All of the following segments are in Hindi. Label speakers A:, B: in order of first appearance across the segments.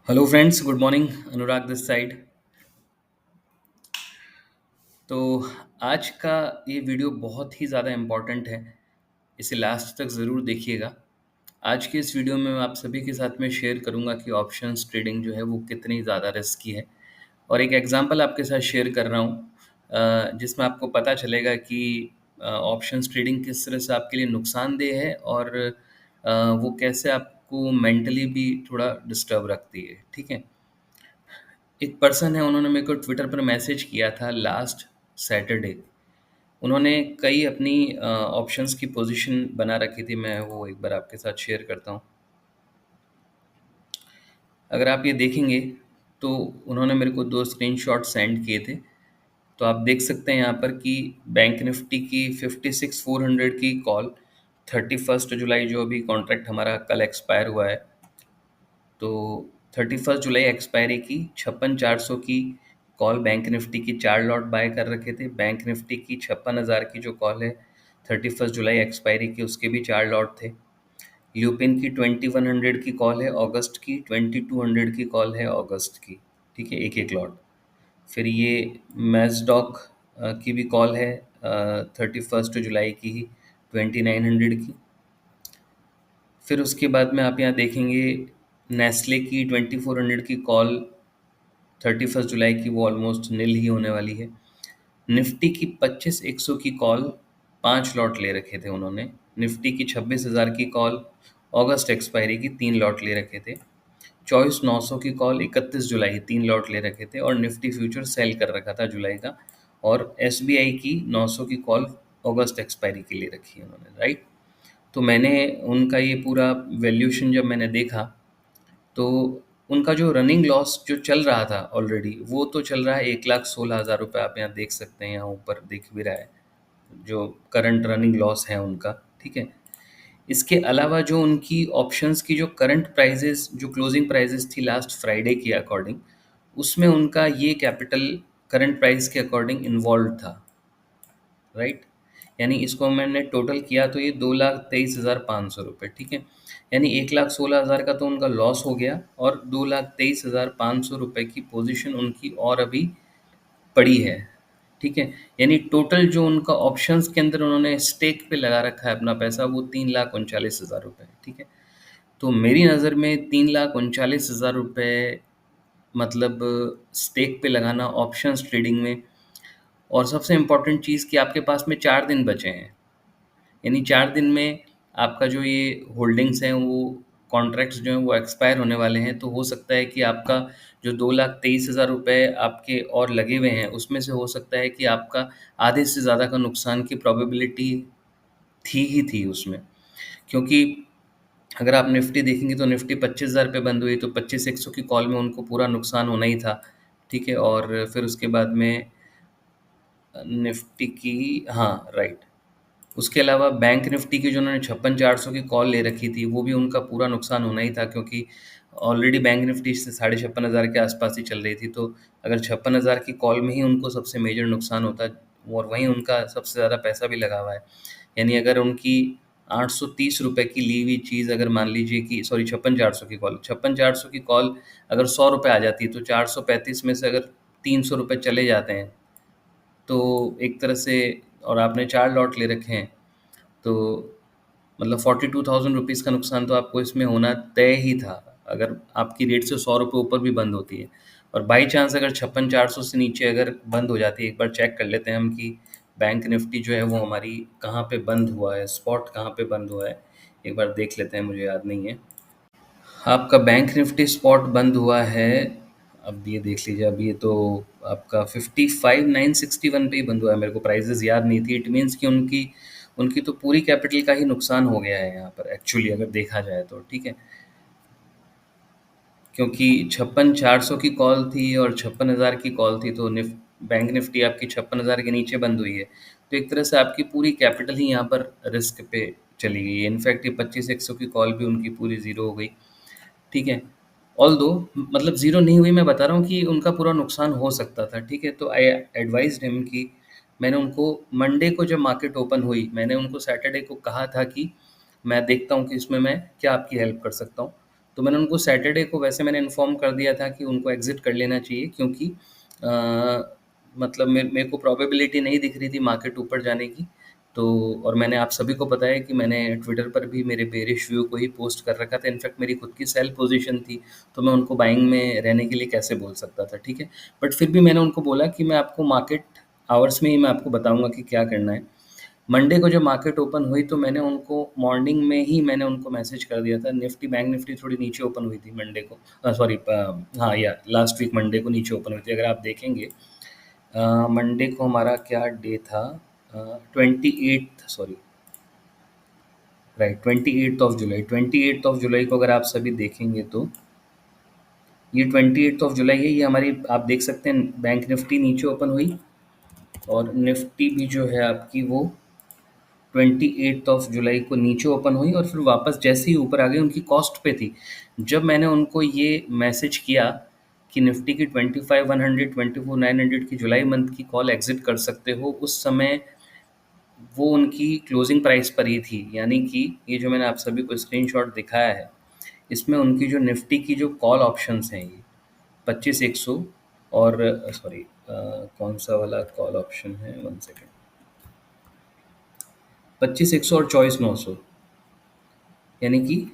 A: Hello friends, good morning. Anurag this side. तो आज का ये वीडियो बहुत ही ज़्यादा इम्पोर्टेंट है। इसे लास्ट तक ज़रूर देखिएगा। आज के इस वीडियो में मैं आप सभी के साथ में शेयर करूंगा कि ऑप्शंस ट्रेडिंग जो है वो कितनी ज़्यादा रिस्की है। और एक एग्जांपल आपके साथ शेयर कर रहा हूँ, जिसमें आपको पता चलेगा कि ऑप्शंस ट्रेडिंग किस तरह से आपके लिए नुकसानदेह है और वो कैसे आपको मेंटली भी थोड़ा डिस्टर्ब रखती है। ठीक है। एक पर्सन है, उन्होंने मेरे को ट्विटर पर मैसेज किया था लास्ट सैटरडे। उन्होंने कई अपनी ऑप्शंस की पोजीशन बना रखी थी। मैं वो एक बार आपके साथ शेयर करता हूँ। अगर आप ये देखेंगे तो उन्होंने मेरे को दो स्क्रीनशॉट सेंड किए थे। तो आप देख सकते हैं यहाँ पर कि बैंक निफ्टी की 56,400 की कॉल 31 जुलाई, जो अभी कॉन्ट्रैक्ट हमारा कल एक्सपायर हुआ है, तो 31 जुलाई एक्सपायरी की 56,400 की कॉल बैंक निफ्टी की 4 लॉट बाय कर रखे थे। बैंक निफ्टी की 56,000 की जो कॉल है 31 जुलाई एक्सपायरी की, उसके भी 4 लॉट थे। ल्यूपिन की 2100 की कॉल है अगस्त की, 2200 की कॉल है अगस्त की। ठीक है, एक एक लॉट। फिर ये मैसडॉक की भी कॉल है 31 जुलाई की ही, 2900 की। फिर उसके बाद में आप यहाँ देखेंगे नेस्ले की 2400 की कॉल 31 जुलाई की, वो ऑलमोस्ट नील ही होने वाली है। निफ्टी की 25,100 की कॉल 5 लॉट ले रखे थे उन्होंने। निफ्टी की 26,000 की कॉल अगस्त एक्सपायरी की 3 लॉट ले रखे थे। चॉइस 900 की कॉल 31 जुलाई 3 लॉट ले रखे थे और निफ्टी फ्यूचर सेल कर रखा था जुलाई का। और एसबीआई की 900 की कॉल अगस्त एक्सपायरी के लिए रखी है उन्होंने, राइट। तो मैंने उनका ये पूरा वैल्यूशन जब मैंने देखा, तो उनका जो रनिंग लॉस जो चल रहा था ऑलरेडी, वो तो चल रहा है 1,16,000 रुपये। आप यहाँ देख सकते हैं, यहाँ ऊपर दिख भी रहा है जो करंट रनिंग लॉस है उनका। ठीक है। इसके अलावा जो उनकी ऑप्शंस की जो करंट प्राइजेस, जो क्लोजिंग प्राइजेस थी लास्ट फ्राइडे के अकॉर्डिंग, उसमें उनका ये कैपिटल करंट प्राइस के अकॉर्डिंग इन्वॉल्व था, राइट। यानी इसको मैंने टोटल किया तो ये 2,23,500 रुपये। ठीक है। यानी 1,16,000 का तो उनका लॉस हो गया और 2,23,500 रुपये की पोजीशन उनकी और अभी पड़ी है। ठीक है। यानी टोटल जो उनका ऑप्शंस के अंदर उन्होंने स्टेक पे लगा रखा है अपना पैसा, वो 3,39,000 रुपये। ठीक है। तो मेरी नज़र में 3,39,000 रुपये मतलब स्टेक पे लगाना ऑप्शंस ट्रेडिंग में। और सबसे इम्पोर्टेंट चीज़ कि आपके पास में 4 दिन बचे हैं। यानी 4 दिन में आपका जो ये होल्डिंग्स हैं, वो कॉन्ट्रैक्ट्स जो हैं वो एक्सपायर होने वाले हैं। तो हो सकता है कि आपका जो 2,23,000 रुपये आपके और लगे हुए हैं, उसमें से हो सकता है कि आपका आधे से ज़्यादा का नुकसान की प्रोबेबिलिटी थी ही थी उसमें। क्योंकि अगर आप निफ्टी देखेंगे तो निफ्टी 25,000 पे बंद हुई, तो 25,100 की कॉल में उनको पूरा नुकसान होना ही था। ठीक है। और फिर उसके बाद में निफ्टी की, हाँ राइट, उसके अलावा बैंक निफ्टी की जो उन्होंने 56,400 की कॉल ले रखी थी, वो भी उनका पूरा नुकसान होना ही था। क्योंकि ऑलरेडी बैंक निफ्टी से 56,500 के आसपास ही चल रही थी। तो अगर 56,000 की कॉल में ही उनको सबसे मेजर नुकसान होता, और वहीं उनका सबसे ज़्यादा पैसा भी लगा हुआ है। यानी अगर उनकी 830 रुपये की ली हुई चीज़, अगर मान लीजिए कि सॉरी 56,400 की कॉल अगर 100 रुपये आ जाती, तो 435 में से अगर 300 रुपये चले जाते हैं, तो एक तरह से, और आपने 4 लॉट ले रखे हैं, तो मतलब 42,000 रुपीज़ का नुकसान तो आपको इसमें होना तय ही था, अगर आपकी रेट से 100 रुपये ऊपर भी बंद होती है। और बाई चांस अगर 56,400 से नीचे अगर बंद हो जाती है, एक बार चेक कर लेते हैं हम कि बैंक निफ्टी जो है वो हमारी कहाँ पे बंद हुआ है, स्पॉट कहाँ पे बंद हुआ है, एक बार देख लेते हैं, मुझे याद नहीं है। आपका बैंक निफ्टी स्पॉट बंद हुआ है, अब ये देख लीजिए, अब ये तो आपका 55,961 पे ही बंद हुआ है। मेरे को प्राइजेस याद नहीं थी। इट मीन्स कि उनकी उनकी तो पूरी कैपिटल का ही नुकसान हो गया है यहाँ पर एक्चुअली, अगर देखा जाए तो। ठीक है। क्योंकि 56,400 की कॉल थी और 56,000 की कॉल थी, तो बैंक निफ्टी आपकी 56,000 के नीचे बंद हुई है। तो एक तरह से आपकी पूरी कैपिटल ही यहाँ पर रिस्क पे चली गई है। इनफैक्ट ये 25,100 की कॉल भी उनकी पूरी ज़ीरो हो गई। ठीक है। ऑल्दो मतलब ज़ीरो नहीं हुई, मैं बता रहा हूँ कि उनका पूरा नुकसान हो सकता था। ठीक है। तो आई एडवाइज्ड हिम कि, मैंने उनको मंडे को जब मार्केट ओपन हुई, मैंने उनको सैटरडे को कहा था कि मैं देखता हूँ कि इसमें मैं क्या आपकी हेल्प कर सकता हूँ। तो मैंने उनको सैटरडे को वैसे मैंने इन्फॉर्म कर दिया था कि उनको एग्ज़िट कर लेना चाहिए, क्योंकि मतलब मेरे को प्रोबेबिलिटी नहीं दिख रही थी मार्केट ऊपर जाने की। तो और मैंने आप सभी को पता है कि मैंने ट्विटर पर भी मेरे बेयरिश व्यू को ही पोस्ट कर रखा था। इनफैक्ट मेरी खुद की सेल पोजीशन थी, तो मैं उनको बाइंग में रहने के लिए कैसे बोल सकता था, ठीक है? बट फिर भी मैंने उनको बोला कि मैं आपको मार्केट आवर्स में ही मैं आपको बताऊँगा कि क्या करना है। मंडे को जब मार्केट ओपन हुई तो मैंने उनको मॉर्निंग में ही मैंने उनको मैसेज कर दिया था। निफ्टी बैंक निफ्टी थोड़ी नीचे ओपन हुई थी मंडे को, सॉरी, हाँ, या लास्ट वीक मंडे को नीचे ओपन हुई थी। अगर आप देखेंगे मंडे को हमारा क्या डे था, 28th, sorry, right, 28th of July को अगर आप सभी देखेंगे तो ये 28th ऑफ जुलाई है। ये हमारी, आप देख सकते हैं, बैंक निफ्टी नीचे ओपन हुई और निफ्टी भी जो है आपकी वो 28th ऑफ जुलाई को नीचे ओपन हुई और फिर वापस जैसे ही ऊपर आ गई, उनकी कॉस्ट पे थी। जब मैंने उनको ये मैसेज किया कि निफ्टी की 25,100, 24,900 की जुलाई मंथ की कॉल एग्जिट कर सकते हो, उस समय वो उनकी क्लोजिंग प्राइस पर ही थी। यानी कि ये जो मैंने आप सभी को स्क्रीनशॉट दिखाया है, इसमें उनकी जो निफ्टी की जो कॉल ऑप्शंस हैं, ये 25,100 और सॉरी, कौन सा वाला कॉल ऑप्शन है, 1 सेकेंड, 25,100 और 24,900, यानी कि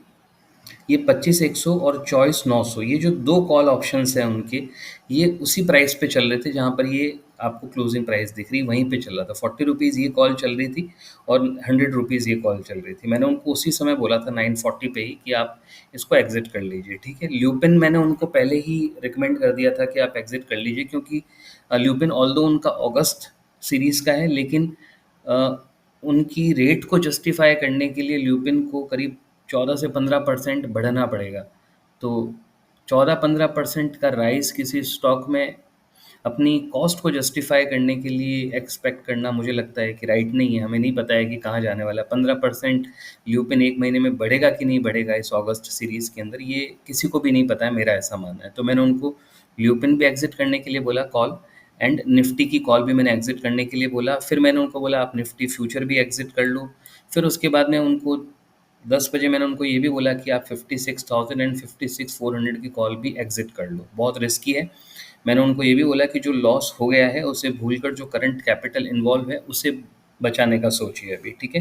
A: ये 25,100 और 24,900, ये जो दो कॉल ऑप्शंस हैं उनके, ये उसी प्राइस पे चल रहे थे जहाँ पर ये आपको क्लोजिंग प्राइस दिख रही, वहीं पे चल रहा था। 40 रुपीज़ ये कॉल चल रही थी और 100 रुपीज़ ये कॉल चल रही थी। मैंने उनको उसी समय बोला था 9:40 पे ही कि आप इसको एग्जिट कर लीजिए, ठीक है? ल्यूपिन मैंने उनको पहले ही रिकमेंड कर दिया था कि आप एग्जिट कर लीजिए, क्योंकि ल्यूपिन ऑल्दो उनका अगस्त सीरीज़ का है, लेकिन उनकी रेट को जस्टिफाई करने के लिए ल्यूपिन को करीब 14 से 15% बढ़ना पड़ेगा। तो 14-15% का राइज़ किसी स्टॉक में अपनी कॉस्ट को जस्टिफाई करने के लिए एक्सपेक्ट करना मुझे लगता है कि राइट नहीं है। हमें नहीं पता है कि कहाँ जाने वाला है। 15% ल्यूपिन 1 महीने में बढ़ेगा कि नहीं बढ़ेगा इस अगस्त सीरीज़ के अंदर, ये किसी को भी नहीं पता है, मेरा ऐसा मानना है। तो मैंने उनको ल्यूपिन भी एग्ज़िट करने के लिए बोला कॉल, एंड निफ्टी की कॉल भी मैंने एग्ज़िट करने के लिए बोला। फिर मैंने उनको बोला आप निफ्टी फ्यूचर भी एग्ज़िट कर लो। फिर उसके बाद में उनको 10 बजे मैंने उनको ये भी बोला कि आप 56,000 एंड 56,400 की कॉल भी एग्ज़िट कर लो, बहुत रिस्की है। मैंने उनको ये भी बोला कि जो लॉस हो गया है उसे भूलकर जो करंट कैपिटल इन्वॉल्व है उसे बचाने का सोचिए अभी, ठीक है?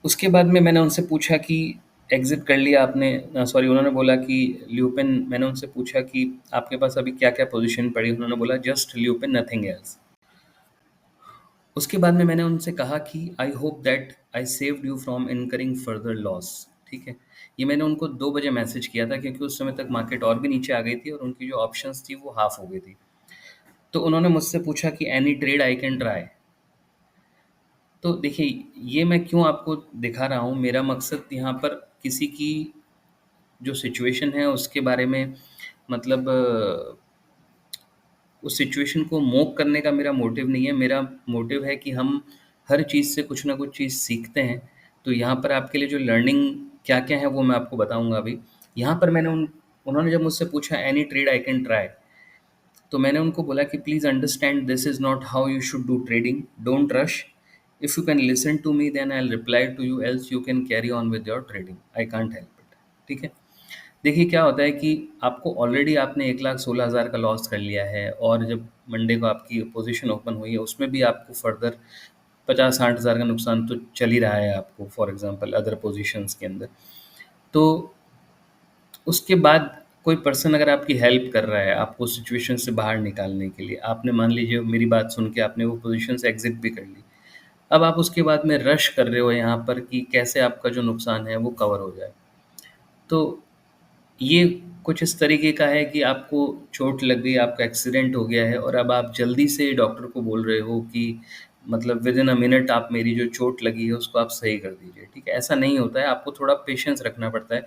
A: उसके बाद में मैंने उनसे पूछा कि एग्ज़िट कर लिया आपने, सॉरी, उन्होंने बोला कि ल्यूपिन, मैंने उनसे पूछा कि आपके पास अभी क्या-क्या पोज़ीशन पड़ी? उन्होंने बोला जस्ट ल्यूपिन, नथिंग एल्स। उसके बाद में मैंने उनसे कहा कि I hope that I saved you from incurring further loss, ठीक है? ये मैंने उनको 2 बजे मैसेज किया था, क्योंकि उस समय तक मार्केट और भी नीचे आ गई थी और उनकी जो ऑप्शंस थी वो हाफ हो गई थी। तो उन्होंने मुझसे पूछा कि any trade I can try. तो देखिए, ये मैं क्यों आपको दिखा रहा हूँ, मेरा मकसद यहाँ पर किसी की जो सिचुएशन है उसके बारे में, मतलब उस सिचुएशन को मोक करने का मेरा मोटिव नहीं है। मेरा मोटिव है कि हम हर चीज़ से कुछ ना कुछ चीज़ सीखते हैं। तो यहाँ पर आपके लिए जो लर्निंग क्या-क्या है वो मैं आपको बताऊँगा अभी। यहाँ पर उन्होंने जब मुझसे पूछा any trade I can try, तो मैंने उनको बोला कि please understand this is not how you should do trading, don't rush. If you can listen to me then I will reply to you, else you can carry on with your trading, I can't help it, ठीक है? देखिए क्या होता है कि आपको ऑलरेडी आपने 1,16,000 का लॉस कर लिया है, और जब मंडे को आपकी पोजीशन ओपन हुई है उसमें भी आपको फर्दर 50-60 हज़ार का नुकसान तो चल ही रहा है आपको, फॉर एग्जांपल अदर पोजीशंस के अंदर। तो उसके बाद कोई पर्सन अगर आपकी हेल्प कर रहा है आपको सिचुएशन से बाहर निकालने के लिए, आपने मान लीजिए मेरी बात सुन के आपने वो पोजीशन से एग्जिट भी कर ली, अब आप उसके बाद में रश कर रहे हो यहाँ पर कि कैसे आपका जो नुकसान है वो कवर हो जाए। तो ये कुछ इस तरीके का है कि आपको चोट लग गई, आपका एक्सीडेंट हो गया है और अब आप जल्दी से डॉक्टर को बोल रहे हो कि मतलब विद इन अ मिनट आप मेरी जो चोट लगी है उसको आप सही कर दीजिए, ठीक है? ऐसा नहीं होता है, आपको थोड़ा पेशेंस रखना पड़ता है।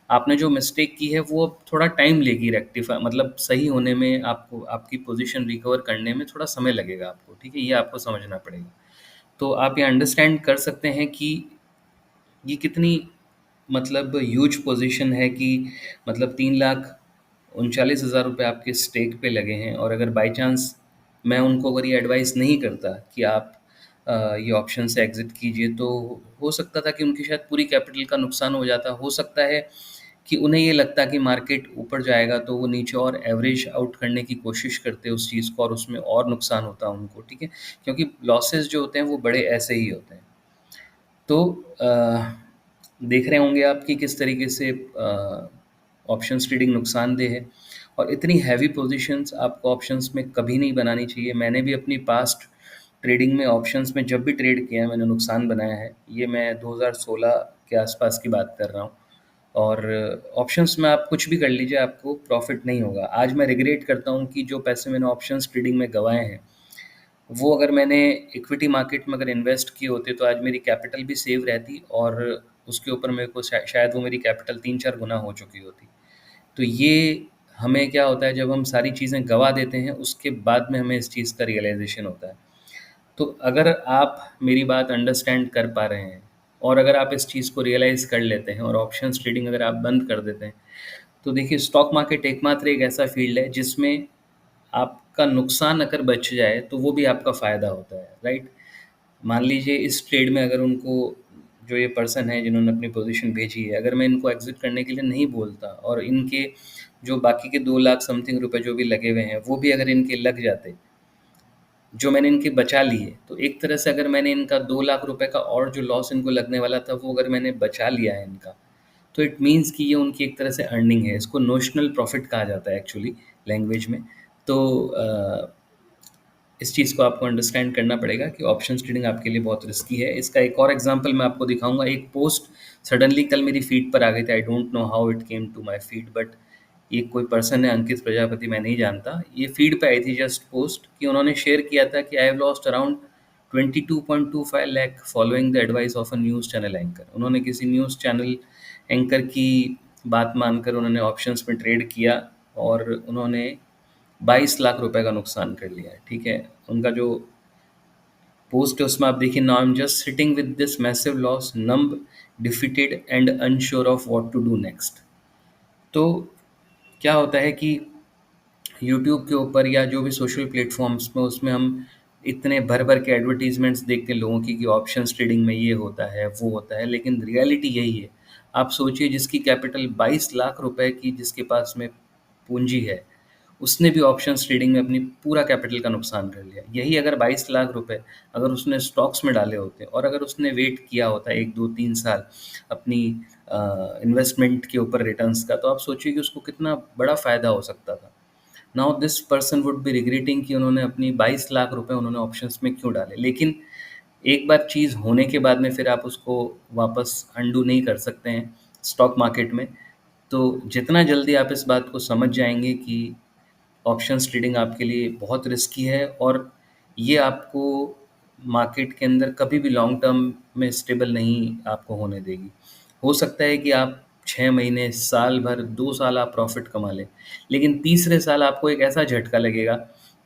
A: आपने जो मिस्टेक की है वो अब थोड़ा टाइम लेगी रेक्टिफाई, मतलब सही होने में, आपको आपकी पोजीशन रिकवर करने में थोड़ा समय लगेगा आपको, ठीक है? ये आपको समझना पड़ेगा। तो आप ये अंडरस्टैंड कर सकते हैं कि ये कितनी मतलब ह्यूज पोजीशन है कि मतलब 3,39,000 रुपये आपके स्टेक पे लगे हैं, और अगर बाय चांस मैं उनको अगर ये एडवाइस नहीं करता कि आप ये ऑप्शन से एग्ज़िट कीजिए, तो हो सकता था कि उनकी शायद पूरी कैपिटल का नुकसान हो जाता। हो सकता है कि उन्हें ये लगता कि मार्केट ऊपर जाएगा तो वो नीचे और एवरेज आउट करने की कोशिश करते हैं उस चीज़ को, और उसमें और नुकसान होता है उनको, ठीक है? क्योंकि लॉसेस जो होते हैं वो बड़े ऐसे ही होते हैं। तो देख रहे होंगे आप कि किस तरीके से ऑप्शंस ट्रेडिंग नुकसानदेह है, और इतनी हैवी पोजीशंस आपको ऑप्शंस में कभी नहीं बनानी चाहिए। मैंने भी अपनी पास्ट ट्रेडिंग में ऑप्शंस में जब भी ट्रेड किया है मैंने नुकसान बनाया है। ये मैं 2016 के आसपास की बात कर रहा हूँ। और ऑप्शंस में आप कुछ भी कर लीजिए, आपको प्रॉफिट नहीं होगा। आज मैं रिग्रेट करता हूँ कि जो पैसे मैंने ऑप्शंस ट्रेडिंग में गँवाए हैं, वो अगर मैंने इक्विटी मार्केट में अगर इन्वेस्ट किए होते तो आज मेरी कैपिटल भी सेव रहती, और उसके ऊपर मेरे को शायद वो मेरी कैपिटल 3-4 गुना हो चुकी होती। तो ये हमें क्या होता है, जब हम सारी चीज़ें गँवा देते हैं उसके बाद में हमें इस चीज़ का रियलाइज़ेशन होता है। तो अगर आप मेरी बात अंडरस्टैंड कर पा रहे हैं, और अगर आप इस चीज़ को रियलाइज़ कर लेते हैं और ऑप्शंस ट्रेडिंग अगर आप बंद कर देते हैं, तो देखिए स्टॉक मार्केट एकमात्र एक ऐसा फ़ील्ड है जिसमें आपका नुकसान अगर बच जाए तो वो भी आपका फ़ायदा होता है, राइट? मान लीजिए इस ट्रेड में अगर उनको, जो ये पर्सन है जिन्होंने अपनी पोजीशन भेजी है, अगर मैं इनको एग्ज़िट करने के लिए नहीं बोलता और इनके जो बाकी के 2 लाख समथिंग रुपए जो भी लगे हुए हैं, वो भी अगर इनके लग जाते, जो मैंने इनके बचा लिए, तो एक तरह से अगर मैंने इनका 2 लाख रुपए का और जो लॉस इनको लगने वाला था, वो अगर मैंने बचा लिया है इनका, तो इट मीन्स कि ये उनकी एक तरह से अर्निंग है। इसको नोशनल प्रॉफ़िट कहा जाता है एक्चुअली लैंग्वेज में। तो इस चीज़ को आपको अंडरस्टैंड करना पड़ेगा कि ऑप्शंस ट्रेडिंग आपके लिए बहुत रिस्की है। इसका एक और एग्जांपल मैं आपको दिखाऊँगा। एक पोस्ट सडनली कल मेरी फीड पर आ गई थी। I don't know how it came to my feed, but ये कोई पर्सन है अंकित प्रजापति, मैं नहीं जानता। ये फीड पे आई थी जस्ट पोस्ट कि उन्होंने शेयर किया था कि I have lost around 22.25 lakh following the advice of a news channel anchor. उन्होंने किसी न्यूज़ चैनल एंकर की बात मानकर उन्होंने ऑप्शंस में ट्रेड किया, और उन्होंने 22 लाख रुपए का नुकसान कर लिया है, ठीक है? उनका जो पोस्ट है उसमें आप देखिए, now I am just sitting with this massive loss, numb, defeated and unsure of what to do next. तो क्या होता है कि यूट्यूब के ऊपर या जो भी सोशल प्लेटफॉर्म्स में, उसमें हम इतने भर भर के एडवर्टीजमेंट्स देखते हैं लोगों की कि ऑप्शंस ट्रेडिंग में ये होता है वो होता है, लेकिन रियलिटी यही है। आप सोचिए, जिसकी कैपिटल 22 लाख रुपए की जिसके पास में पूंजी है, उसने भी ऑप्शंस ट्रेडिंग में अपनी पूरा कैपिटल का नुकसान कर लिया। यही अगर 22 लाख रुपए अगर उसने स्टॉक्स में डाले होते, और अगर उसने वेट किया होता 1 2 3 साल अपनी इन्वेस्टमेंट के ऊपर रिटर्न्स का, तो आप सोचिए कि उसको कितना बड़ा फ़ायदा हो सकता था। Now this person would be regretting कि उन्होंने अपनी 22 लाख रुपए उन्होंने ऑप्शंस में क्यों डाले। लेकिन एक बार चीज़ होने के बाद में फिर आप उसको वापस अंडू नहीं कर सकते हैं स्टॉक मार्केट में। तो जितना जल्दी आप इस बात को समझ जाएंगे कि ऑप्शंस ट्रेडिंग आपके लिए बहुत रिस्की है, और ये आपको मार्केट के अंदर कभी भी लॉन्ग टर्म में स्टेबल नहीं आपको होने देगी। हो सकता है कि आप 6 महीने, साल भर, 2 साल आप प्रॉफ़िट कमा लें, लेकिन तीसरे साल आपको एक ऐसा झटका लगेगा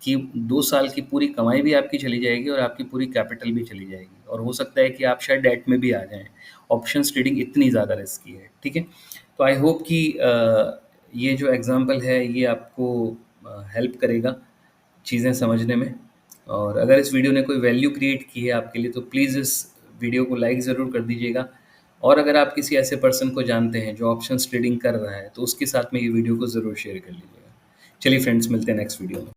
A: कि 2 साल की पूरी कमाई भी आपकी चली जाएगी और आपकी पूरी कैपिटल भी चली जाएगी, और हो सकता है कि आप शायद डेट में भी आ जाएँ। ऑप्शंस ट्रेडिंग इतनी ज़्यादा रिस्की है, ठीक है? तो आई होप कि ये जो एग्ज़ाम्पल है ये आपको हेल्प करेगा चीज़ें समझने में। और अगर इस वीडियो ने कोई वैल्यू क्रिएट की है आपके लिए, तो प्लीज़ इस वीडियो को लाइक ज़रूर कर दीजिएगा। और अगर आप किसी ऐसे पर्सन को जानते हैं जो ऑप्शंस ट्रेडिंग कर रहा है, तो उसके साथ में ये वीडियो को ज़रूर शेयर कर लीजिएगा। चलिए फ्रेंड्स, मिलते हैं नेक्स्ट वीडियो में।